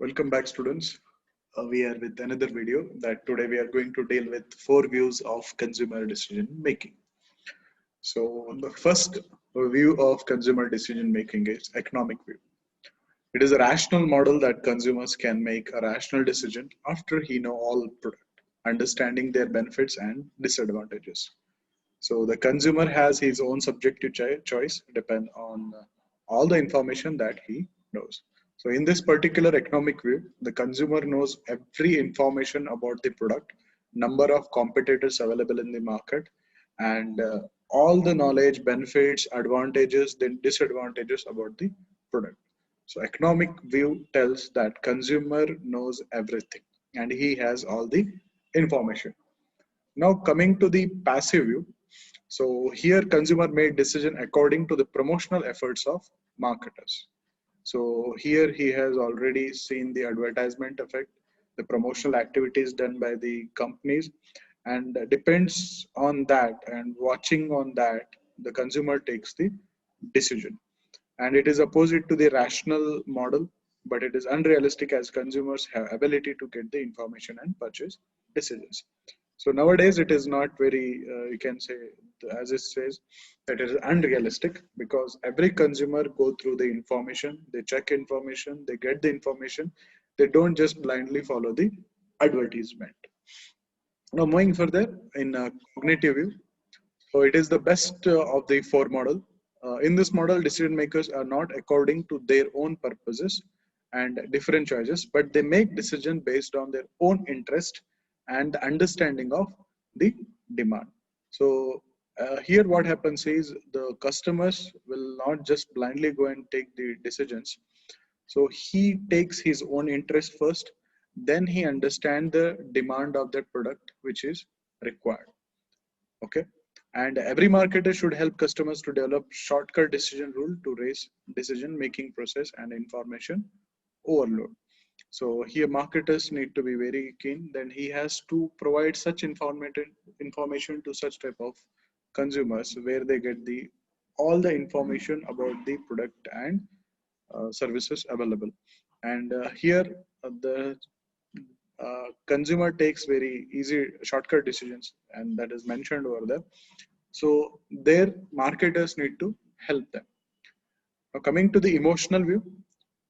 Welcome back, students. We are with another video that today we are going to deal with four views of consumer decision making. So the first view of consumer decision making is economic view. It is a rational model that consumers can make a rational decision after he know all product, understanding their benefits and disadvantages. So the consumer has his own subjective choice depend on all the information that he knows. So in this particular economic view, the consumer knows every information about the product, number of competitors available in the market, and all the knowledge, benefits, advantages, then disadvantages about the product. So economic view tells that consumer knows everything and he has all the information. Now coming to the passive view, so here consumer made decision according to the promotional efforts of marketers. So here he has already seen the advertisement effect, the promotional activities done by the companies, and depends on that and watching on that, the consumer takes the decision. And it is opposite to the rational model, but it is unrealistic as consumers have ability to get the information and purchase decisions. So nowadays it is not very, you can say, as it says, that it is unrealistic because every consumer go through the information, they check information, they get the information, they don't just blindly follow the advertisement. Now moving further in cognitive view, so it is the best of the four model. In this model, decision makers are not according to their own purposes and different choices, but they make decision based on their own interest and understanding of the demand. So here what happens is the customers will not just blindly go and take the decisions. So he takes his own interest first, then he understands the demand of that product which is required. Okay, and every marketer should help customers to develop shortcut decision rule to raise decision making process and information overload. So here marketers need to be very keen, then he has to provide such information to such type of consumers where they get the all the information about the product and services available. And here the consumer takes very easy shortcut decisions, and that is mentioned over there. So their marketers need to help them. Now coming to the emotional view,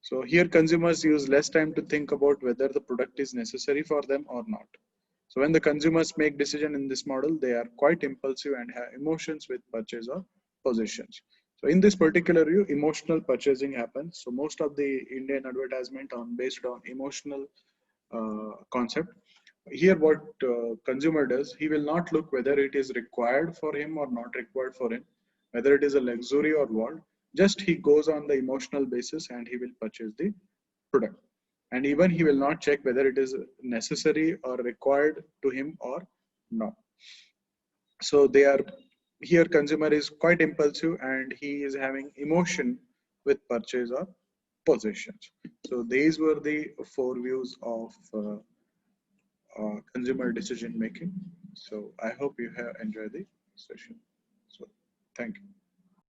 so here consumers use less time to think about whether the product is necessary for them or not. So when the consumers make decision in this model, they are quite impulsive and have emotions with purchase or possessions. So in this particular view, emotional purchasing happens. So most of the Indian advertisement on based on emotional concept. Here what consumer does, he will not look whether it is required for him or not required for him, whether it is a luxury or what. Just he goes on the emotional basis and he will purchase the product. And even he will not check whether it is necessary or required to him or not. So they are here consumer is quite impulsive and he is having emotion with purchase or possessions. So these were the four views of consumer decision making. So I hope you have enjoyed the session. So thank you.